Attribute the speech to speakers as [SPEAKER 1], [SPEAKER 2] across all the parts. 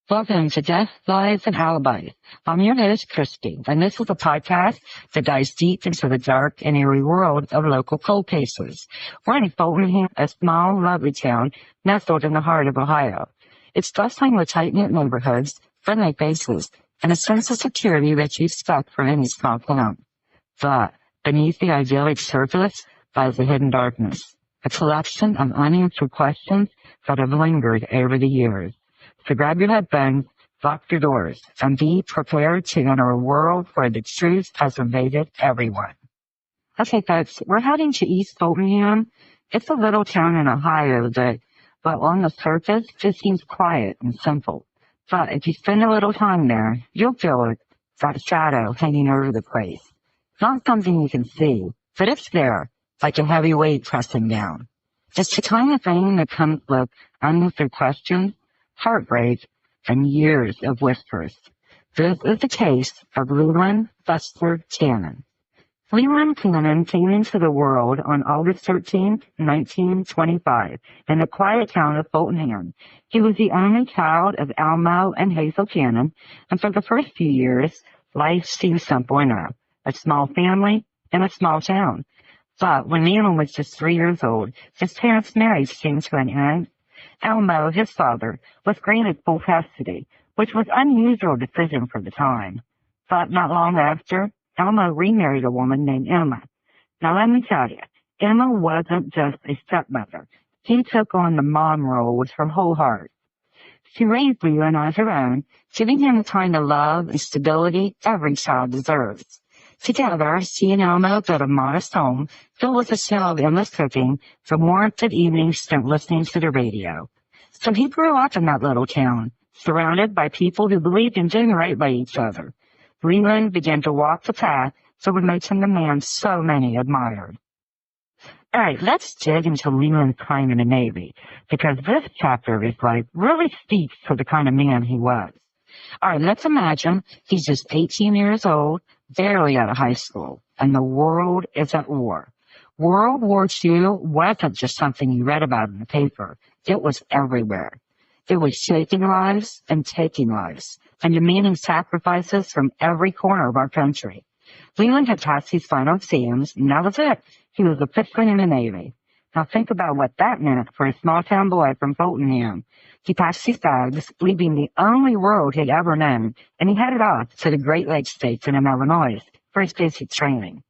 [SPEAKER 1] Welcome to Death, Lies, and Alibis. I'm your host, Christy, and this is a podcast that dives deep into the dark and eerie world of local cold cases. We're in Fultonham, a small, lovely town nestled in the heart of Ohio. It's bustling with tight-knit neighborhoods, friendly faces, and a sense of security that you expect from any small town. But beneath the idyllic surface lies a hidden darkness, a collection of unanswered questions that have lingered over the years. So grab your headphones, lock your doors, and be prepared to enter a world where the truth has invaded everyone. Okay, folks, we're heading to East Fultonham. It's a little town in Ohio that, well, on the surface, just seems quiet and simple. But if you spend a little time there, you'll feel it, that shadow hanging over the place. It's not something you can see, but it's there, like a heavy weight pressing down. It's the kind of thing that comes with unanswered questions, heartbreak, and years of whispers. This is the case of Leiland Cannon. Leiland Cannon came into the world on August 13, 1925, in the quiet town of Fultonham. He was the only child of Almo and Hazel Cannon, and for the first few years, life seemed simple enough. A small family in a small town. But when Leland was just 3 years old, his parents' marriage came to an end. Elmo, his father, was granted full custody, which was an unusual decision for the time. But not long after, Elmo remarried a woman named Emma. Now let me tell you, Emma wasn't just a stepmother. She took on the mom role with her whole heart. She raised Leland on her own, giving him the kind of love and stability every child deserves. Together, she and Elmo built a modest home filled with a smell of endless cooking, the warmth of evenings spent listening to the radio. So he grew up in that little town, surrounded by people who believed in doing right by each other. Leland began to walk the path that would make him the man so many admired. All right, let's dig into Leland's time in the Navy, because this chapter of his life really speaks to the kind of man he was. All right, let's imagine he's just 18 years old, barely out of high school, and the world is at war. World War II wasn't just something you read about in the paper. It was everywhere. It was shaping lives and taking lives, and demanding sacrifices from every corner of our country. Leland had passed his final exams, and that was it. He was officially in the Navy. Now think about what that meant for a small-town boy from Fultonham. He passed his bags, leaving the only world he'd ever known, and he headed off to the Great Lakes states and in Illinois for his basic training.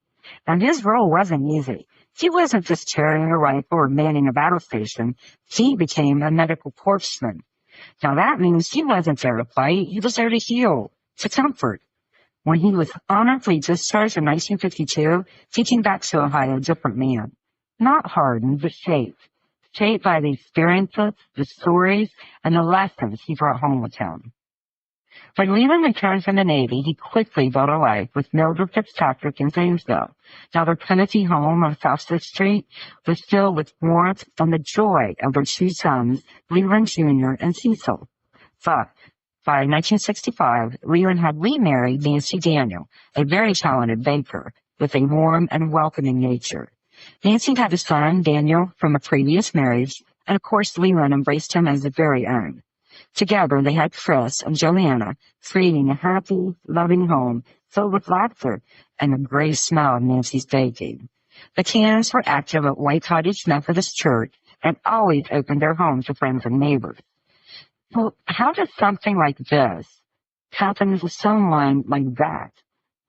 [SPEAKER 1] And his role wasn't easy. He wasn't just carrying a rifle or manning a battle station. He became a medical corpsman. Now that means he wasn't there to fight. He was there to heal, to comfort. When he was honorably discharged in 1952, he came back to Ohio a different man. Not hardened, but shaped. Shaped by the experiences, the stories, and the lessons he brought home with him. When Leland returned from the Navy, he quickly built a life with Mildred Fitzpatrick in Zanesville. Now their Tennessee home on South 6th Street was filled with warmth and the joy of their two sons, Leland Jr. and Cecil. But by 1965, Leland had remarried Nancy Daniel, a very talented baker, with a warm and welcoming nature. Nancy had a son, Daniel, from a previous marriage, and of course Leland embraced him as a very own. Together they had Chris and Joanna, creating a happy, loving home filled with laughter and the great smell of Nancy's baking. The Cannons were active at White Cottage Methodist Church and always opened their home to friends and neighbors. Well, how does something like this happen to someone like that,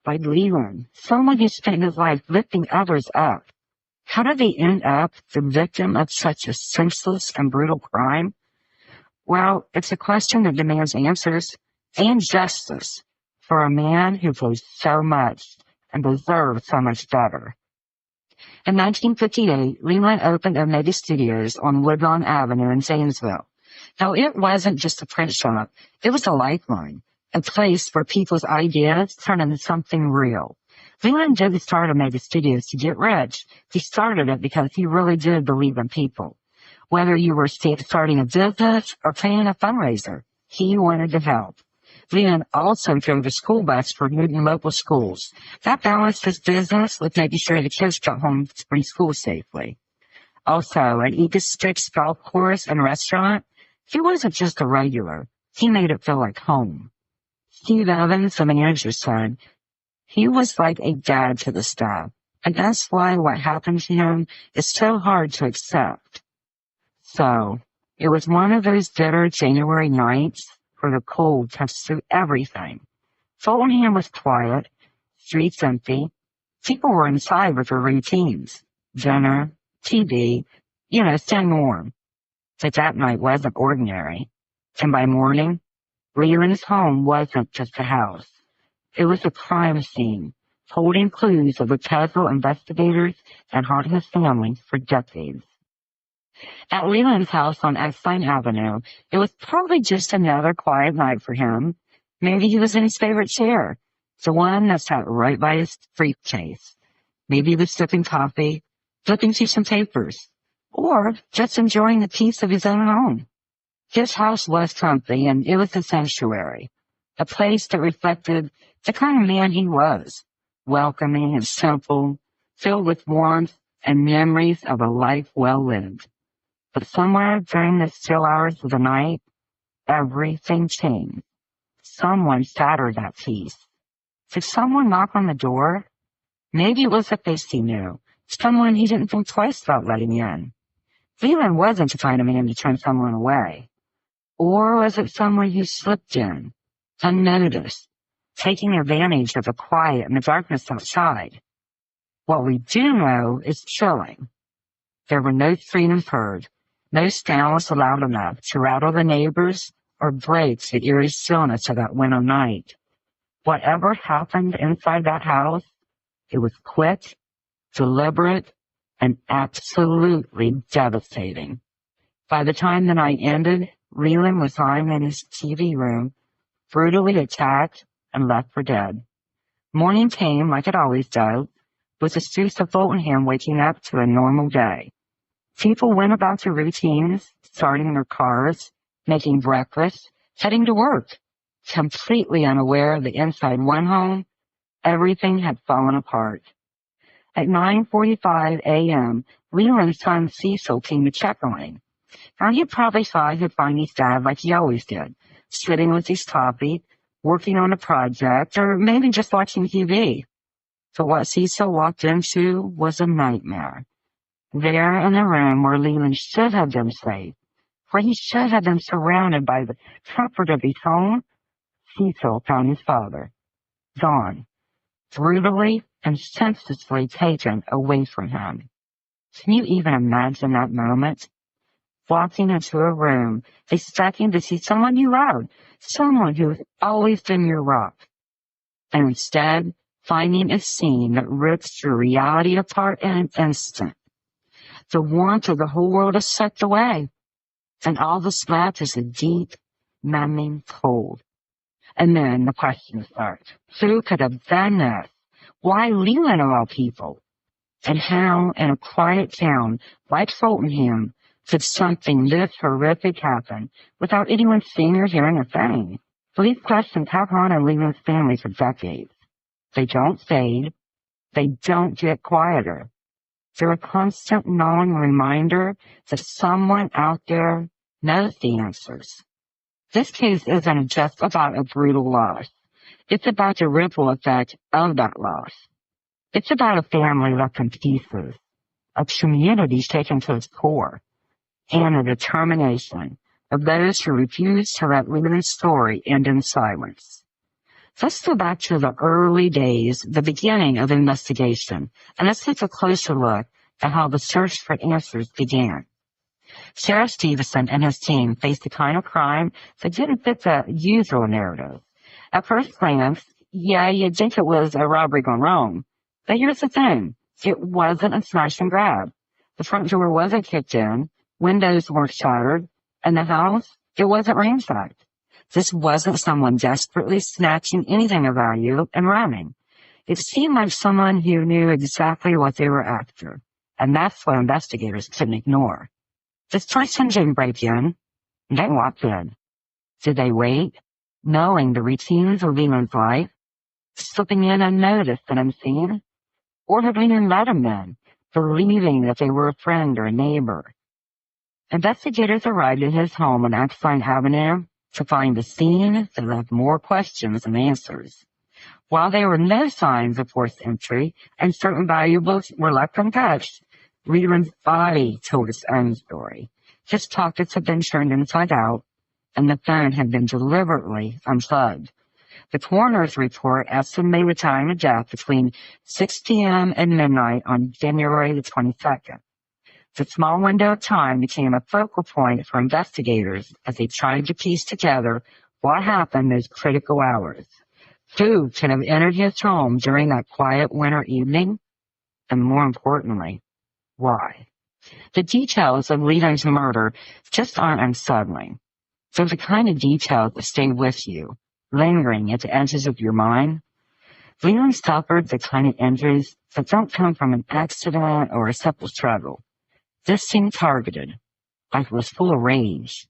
[SPEAKER 1] like Leland, someone who spent his life lifting others up? How did they end up the victim of such a senseless and brutal crime? Well, it's a question that demands answers and justice for a man who gave so much and deserved so much better. In 1958, Leland opened Omega Studios on Woodlawn Avenue in Zanesville. Now, it wasn't just a print shop. It was a lifeline, a place where people's ideas turned into something real. Leland didn't start Omega Studios to get rich. He started it because he really did believe in people. Whether you were starting a business or planning a fundraiser, he wanted to help. Leland also drove the school bus for Newton local schools. That balanced his business with making sure the kids got home from school safely. Also, at Eagle Sticks Golf Course and Restaurant, he wasn't just a regular. He made it feel like home. Steve Evans, the manager, said he was like a dad to the staff, and that's why what happened to him is so hard to accept. So, it was one of those bitter January nights where the cold touched through everything. Fultonham was quiet, streets empty. People were inside with their routines. Dinner, TV, staying warm. But that night wasn't ordinary. And by morning, Leland's home wasn't just a house. It was a crime scene, holding clues that would puzzle investigators and haunt his family for decades. At Leland's house on Exline Avenue, it was probably just another quiet night for him. Maybe he was in his favorite chair, the one that sat right by his briefcase. Maybe he was sipping coffee, flipping through some papers, or just enjoying the peace of his own home. His house was comfy, and it was a sanctuary, a place that reflected the kind of man he was, welcoming and simple, filled with warmth and memories of a life well lived. But somewhere during the still hours of the night, everything changed. Someone shattered that peace. Did someone knock on the door? Maybe it was a face he knew, someone he didn't think twice about letting in. Leland wasn't the kind of man to turn someone away. Or was it someone who slipped in, unnoticed, taking advantage of the quiet and the darkness outside? What we do know is chilling. There were no screams heard, no sounds loud enough to rattle the neighbors or break the eerie stillness of that winter night. Whatever happened inside that house, it was quick, deliberate, and absolutely devastating. By the time the night ended, Leland was lying in his TV room, brutally attacked and left for dead. Morning came, like it always does, with the streets of Fultonham waking up to a normal day. People went about their routines, starting their cars, making breakfast, heading to work. Completely unaware that inside one home, everything had fallen apart. At 9:45 a.m., Leland's son Cecil came to check on him. Now, he probably thought he'd find his dad like he always did, sitting with his coffee, working on a project, or maybe just watching TV. But what Cecil walked into was a nightmare. There in the room where Leland should have been safe, where he should have been surrounded by the comfort of his home, Cecil found his father, gone, brutally and senselessly taken away from him. Can you even imagine that moment? Walking into a room, expecting to see someone you loved, someone who has always been your rock, and instead finding a scene that rips your reality apart in an instant. The warmth of the whole world is sucked away, and all that's left is a deep, numbing cold. And then the questions start. Who could have done this? Why Leland of all people? And how, in a quiet town like Fultonham, could something this horrific happen without anyone seeing or hearing a thing? So these questions have haunted Leland's family for decades. They don't fade. They don't get quieter. They're a constant gnawing reminder that someone out there knows the answers. This case isn't just about a brutal loss. It's about the ripple effect of that loss. It's about a family left in pieces, a community taken to its core, and a determination of those who refuse to let Leland's story end in silence. Let's go back to the early days, the beginning of the investigation, and let's take a closer look at how the search for answers began. Sheriff Stevenson and his team faced a kind of crime that didn't fit the usual narrative. At first glance, you'd think it was a robbery gone wrong. But here's the thing. It wasn't a smash and grab. The front door wasn't kicked in, windows weren't shattered, and the house, it wasn't ransacked. This wasn't someone desperately snatching anything of value and running. It seemed like someone who knew exactly what they were after, and that's what investigators couldn't ignore. This person didn't break in. They walked in. Did they wait, knowing the routines of Leland's life, slipping in unnoticed and unseen? Or had Leland let them in, believing that they were a friend or a neighbor? Investigators arrived at his home on Exline Avenue To find the scene, they left more questions than answers. While there were no signs of forced entry and certain valuables were left untouched, Leland's body told its own story. His pockets had been turned inside out, and the phone had been deliberately unplugged. The coroner's report estimated the time of death between 6 p.m. and midnight on January the 22nd. The small window of time became a focal point for investigators as they tried to piece together what happened those critical hours. Who could have entered his home during that quiet winter evening? And more importantly, why? The details of Leland's murder just aren't unsettling. They're the kind of details that stay with you, lingering at the edges of your mind. Leland suffered the kind of injuries that don't come from an accident or a simple struggle. This seemed targeted, like it was full of rage.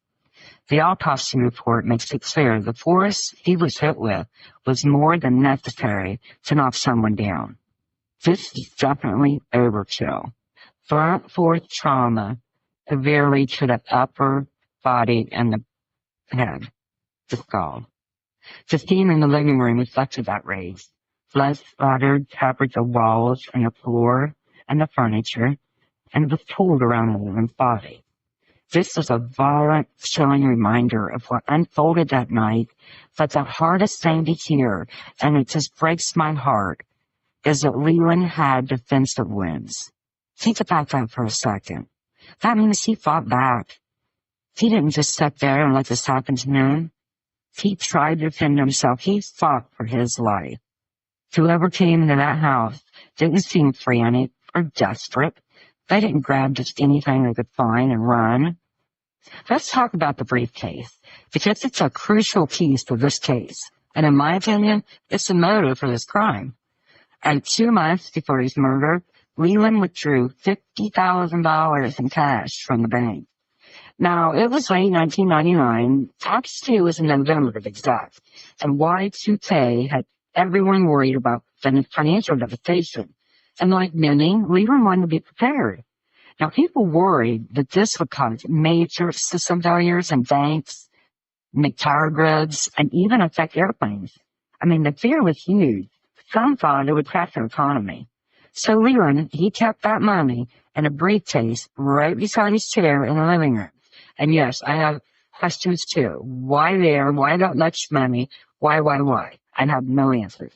[SPEAKER 1] The autopsy report makes it clear the force he was hit with was more than necessary to knock someone down. This is definitely overkill. Blunt force trauma severely to the upper body and the head, the skull. The scene in the living room reflected that rage. Blood splattered, covered the walls and the floor and the furniture, and it was pooled around the woman's body. This was a violent, chilling reminder of what unfolded that night, but the hardest thing to hear, and it just breaks my heart, is that Leland had defensive wounds. Think about that for a second. That means he fought back. He didn't just sit there and let this happen to him. He tried to defend himself. He fought for his life. Whoever came into that house didn't seem frantic or desperate. They didn't grab just anything they could find and run. Let's talk about the briefcase, because it's a crucial piece of this case. And in my opinion, it's the motive for this crime. And 2 months before his murder, Leland withdrew $50,000 in cash from the bank. Now, it was late 1999. Tax due was in November to be exact. And Y2K had everyone worried about financial devastation. And like many, Leland wanted to be prepared. Now, people worried that this would cause major system failures in banks, make power grids, and even affect airplanes. I mean, the fear was huge. Some thought it would crash the economy. So Leland, he kept that money in a briefcase right beside his chair in the living room. And yes, I have questions too. Why there? Why that much money? Why? I have no answers.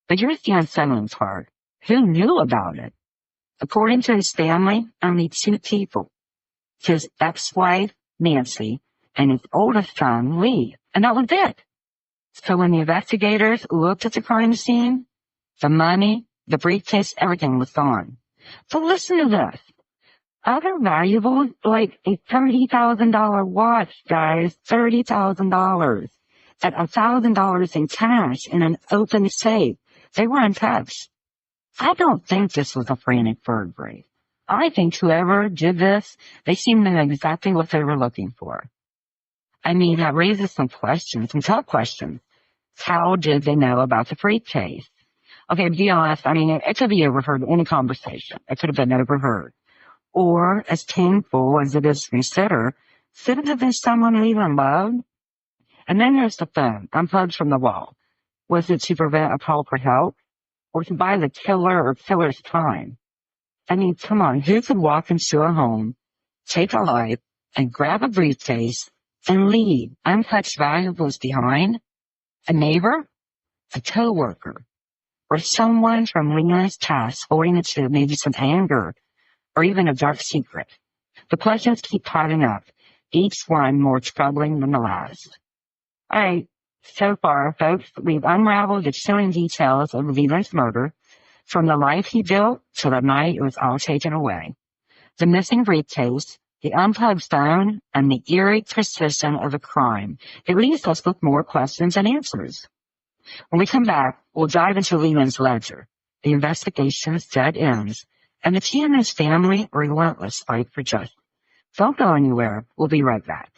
[SPEAKER 1] But here's the unsettling part. Who knew about it? According to his family, only 2 people. His ex-wife, Nancy, and his oldest son, Lee. And that was it. So when the investigators looked at the crime scene, the money, the briefcase, everything was gone. So listen to this. Other valuables, like a $30,000 watch, guys, $30,000, at $1,000 in cash in an open safe, they were untouched. I don't think this was a frantic burglary. I think whoever did this, they seemed to know exactly what they were looking for. I mean, that raises some questions, some tough questions. How did they know about the briefcase? Okay, to be honest, I mean, it could be overheard in any conversation. It could have been overheard. Or, as painful as it is to consider, could it have been someone Leland loved? And then there's the phone, unplugged from the wall. Was it to prevent a call for help? Or to buy the killer or killer's time? I mean, come on, who could walk into a home, take a life, and grab a briefcase, and leave untouched valuables behind? A neighbor? A co-worker? Or someone from Leland's past holding it to maybe some anger, or even a dark secret? The questions keep piling up, each one more troubling than the last. All right, so far, folks, we've unraveled the chilling details of Leland's murder, from the life he built to the night it was all taken away. The missing briefcase, the unplugged phone, and the eerie precision of the crime. It leaves us with more questions than answers. When we come back, we'll dive into Leland's ledger, the investigation's dead ends, and if he and his family relentless fight for justice. Don't go anywhere. We'll be right back.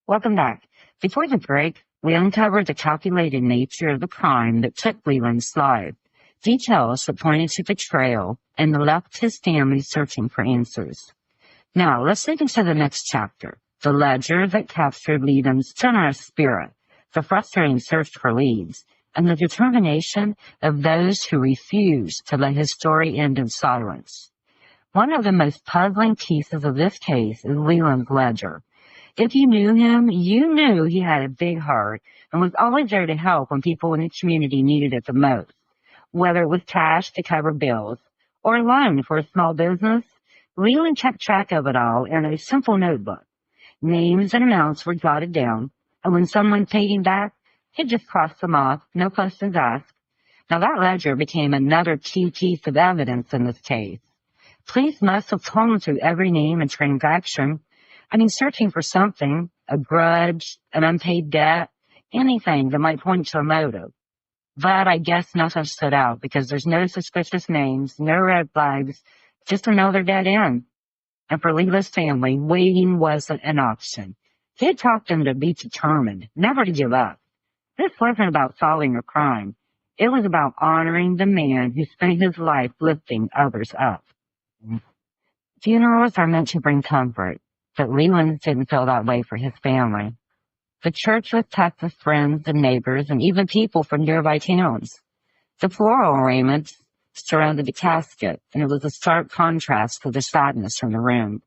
[SPEAKER 1] Welcome back. Before the break, We uncovered the calculated nature of the crime that took Leland's life, details that pointed to betrayal, and left his family searching for answers. Now, let's dig into the next chapter, the ledger that captured Leland's generous spirit, the frustrating search for leads, and the determination of those who refused to let his story end in silence. One of the most puzzling pieces of this case is Leland's ledger. If you knew him, you knew he had a big heart and was always there to help when people in the community needed it the most. Whether it was cash to cover bills or a loan for a small business, Leland kept track of it all in a simple notebook. Names and amounts were jotted down, and when someone paid him back, he'd just cross them off, no questions asked. Now that ledger became another key piece of evidence in this case. Police must have combed through every name and transaction. Searching for something, a grudge, an unpaid debt, anything that might point to a motive. But I guess nothing stood out because there's no suspicious names, no red flags, just another dead end. And for Leland's family, waiting wasn't an option. He had taught them to be determined, never to give up. This wasn't about solving a crime. It was about honoring the man who spent his life lifting others up. Funerals are meant to bring comfort, but Leland didn't feel that way for his family. The church was packed with friends and neighbors and even people from nearby towns. The floral arrangements surrounded the casket, and it was a stark contrast to the sadness from the room.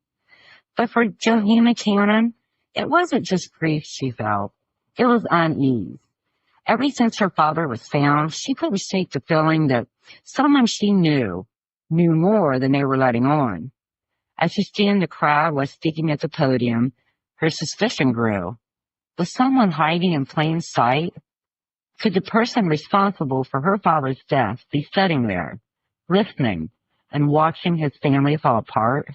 [SPEAKER 1] But for Johanna Cannon, it wasn't just grief she felt. It was unease. Ever since her father was found, she couldn't shake the feeling that someone she knew more than they were letting on. As she scanned the crowd while speaking at the podium, her suspicion grew. Was someone hiding in plain sight? Could the person responsible for her father's death be sitting there, listening and watching his family fall apart?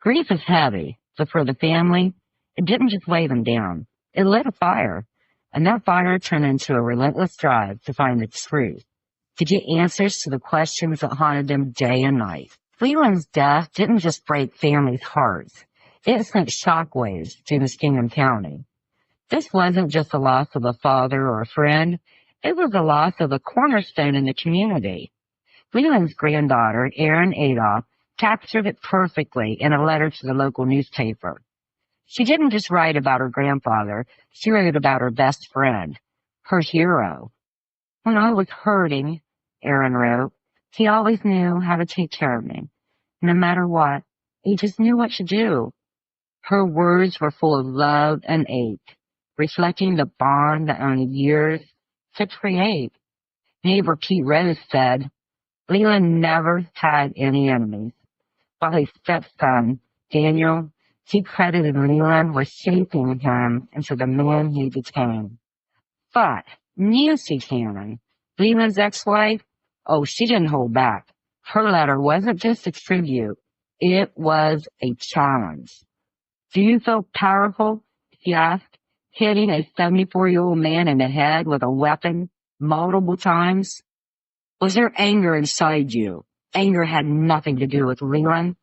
[SPEAKER 1] Grief is heavy, but for the family, it didn't just weigh them down. It lit a fire, and that fire turned into a relentless drive to find the truth, to get answers to the questions that haunted them day and night. Leland's death didn't just break families' hearts. It sent shockwaves through Muskingum County. This wasn't just the loss of a father or a friend. It was the loss of a cornerstone in the community. Leland's granddaughter, Erin Adolph, captured it perfectly in a letter to the local newspaper. She didn't just write about her grandfather. She wrote about her best friend, her hero. When I was hurting, Erin wrote, he always knew how to take care of me. No matter what, he just knew what to do. Her words were full of love and ache, reflecting the bond that only years could create. Neighbor Pete Rose said, Leland never had any enemies. While his stepson, Daniel, he credited Leland with shaping him into the man he became. But Nancy Cannon, Leland's ex-wife, she didn't hold back. Her letter wasn't just a tribute. It was a challenge. Do you feel powerful? She asked, hitting a 74-year-old man in the head with a weapon multiple times. Was there anger inside you? Anger had nothing to do with Leland.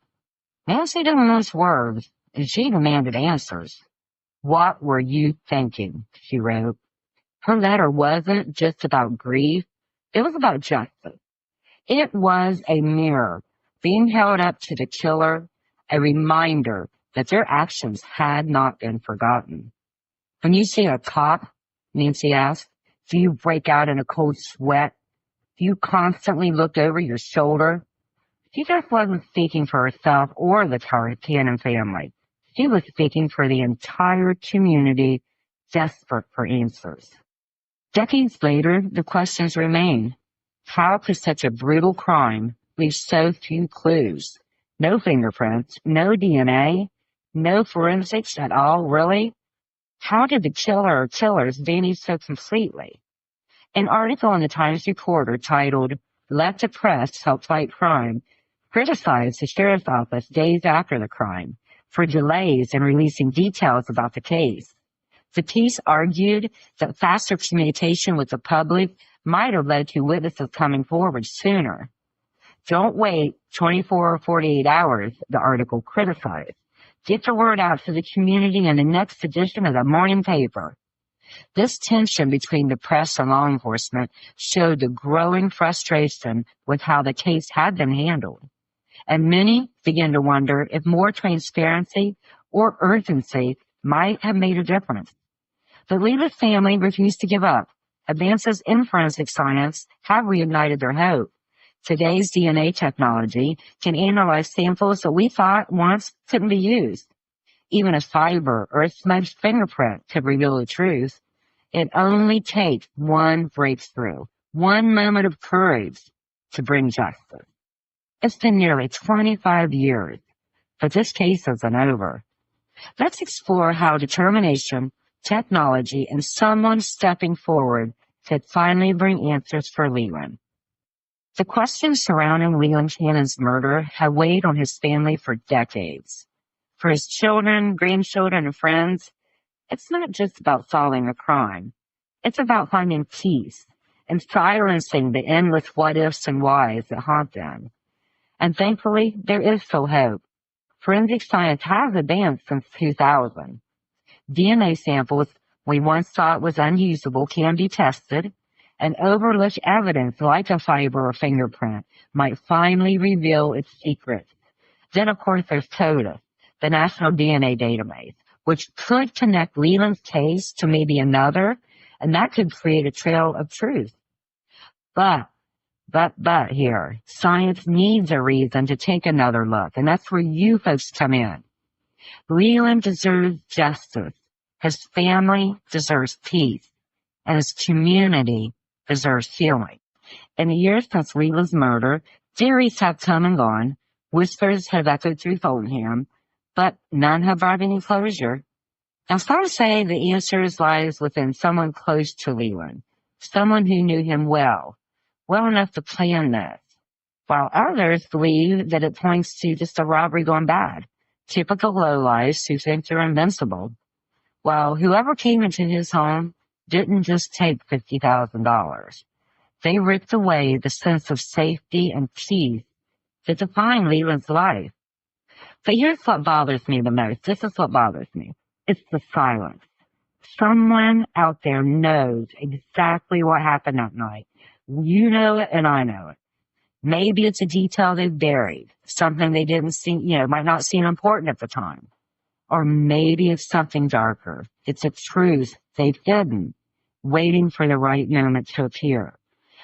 [SPEAKER 1] Nancy didn't mince words, and she demanded answers. What were you thinking? She wrote. Her letter wasn't just about grief. It was about justice. It was a mirror being held up to the killer, a reminder that their actions had not been forgotten. When you see a cop, Nancy asked, do you break out in a cold sweat? Do you constantly look over your shoulder? She just wasn't speaking for herself or the Cannon family. She was speaking for the entire community, desperate for answers. Decades later, the questions remain. How could such a brutal crime leave so few clues? No fingerprints, no DNA, no forensics at all, really? How did the killer or killers vanish so completely? An article in the Times Reporter titled, Let the Press Help Fight Crime, criticized the sheriff's office days after the crime for delays in releasing details about the case. The piece argued that faster communication with the public might have led to witnesses coming forward sooner. Don't wait 24 or 48 hours, the article criticized. Get the word out to the community in the next edition of the morning paper. This tension between the press and law enforcement showed the growing frustration with how the case had been handled, and many began to wonder if more transparency or urgency might have made a difference. The Leland family refused to give up. Advances in forensic science have reignited their hope. Today's DNA technology can analyze samples that we thought once couldn't be used. Even a fiber or a smudged fingerprint could reveal the truth. It only takes one breakthrough, one moment of courage to bring justice. It's been nearly 25 years, but this case isn't over. Let's explore how determination, technology, and someone stepping forward could finally bring answers for Leland. The questions surrounding Leiland Cannon's murder have weighed on his family for decades. For his children, grandchildren, and friends, it's not just about solving a crime. It's about finding peace and silencing the endless what-ifs and whys that haunt them. And thankfully, there is still hope. Forensic science has advanced since 2000. DNA samples we once thought was unusable can be tested, and overlooked evidence like a fiber or fingerprint might finally reveal its secrets. Then, of course, there's TOTUS, the National DNA Database, which could connect Leland's case to maybe another, and that could create a trail of truth. But here, science needs a reason to take another look, and that's where you folks come in. Leland deserves justice. His family deserves peace, and his community deserves healing. In the years since Leland's murder, theories have come and gone, whispers have echoed through Fultonham, but none have brought any closure. Now, some say the answer lies within someone close to Leland, someone who knew him well enough to plan this, while others believe that it points to just a robbery gone bad, typical lowlifes who think they're invincible. Well, whoever came into his home didn't just take $50,000. They ripped away the sense of safety and peace that defined Leland's life. But here's what bothers me the most. This is what bothers me. It's the silence. Someone out there knows exactly what happened that night. You know it and I know it. Maybe it's a detail they've buried, something they didn't see, might not seem important at the time. Or maybe it's something darker. It's a truth they've hidden, waiting for the right moment to appear.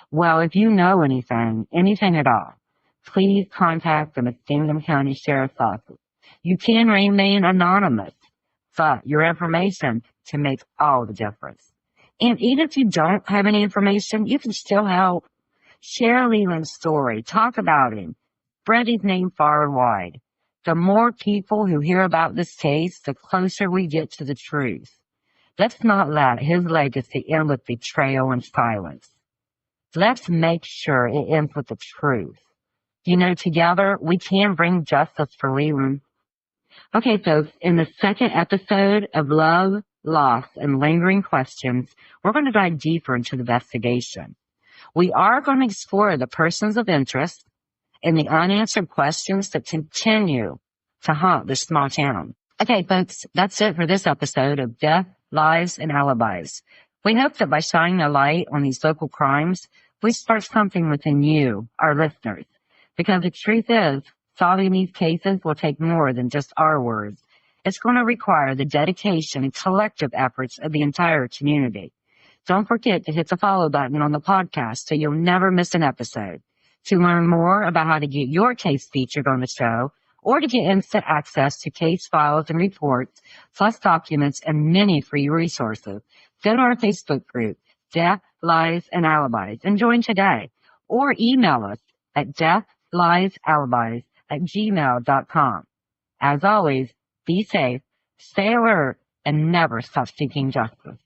[SPEAKER 1] Well, if you know anything at all, please contact the Fultonham County Sheriff's Office. You can remain anonymous, but your information can make all the difference. And even if you don't have any information, you can still help. Share Leland's story. Talk about him. Spread his name far and wide. The more people who hear about this case, the closer we get to the truth. Let's not let his legacy end with betrayal and silence. Let's make sure it ends with the truth. Together we can bring justice for Leland. Okay, folks, in the second episode of Love, Loss, and Lingering Questions, we're going to dive deeper into the investigation. We are going to explore the persons of interest and the unanswered questions that continue to haunt this small town. Okay, folks, that's it for this episode of Death, Lies, and Alibis. We hope that by shining a light on these local crimes, we spark something within you, our listeners. Because the truth is, solving these cases will take more than just our words. It's going to require the dedication and collective efforts of the entire community. Don't forget to hit the follow button on the podcast so you'll never miss an episode. To learn more about how to get your case featured on the show, or to get instant access to case files and reports, plus documents and many free resources, go to our Facebook group, Death, Lies, and Alibis, and join today. Or email us at deathliesalibis@gmail.com. As always, be safe, stay alert, and never stop seeking justice.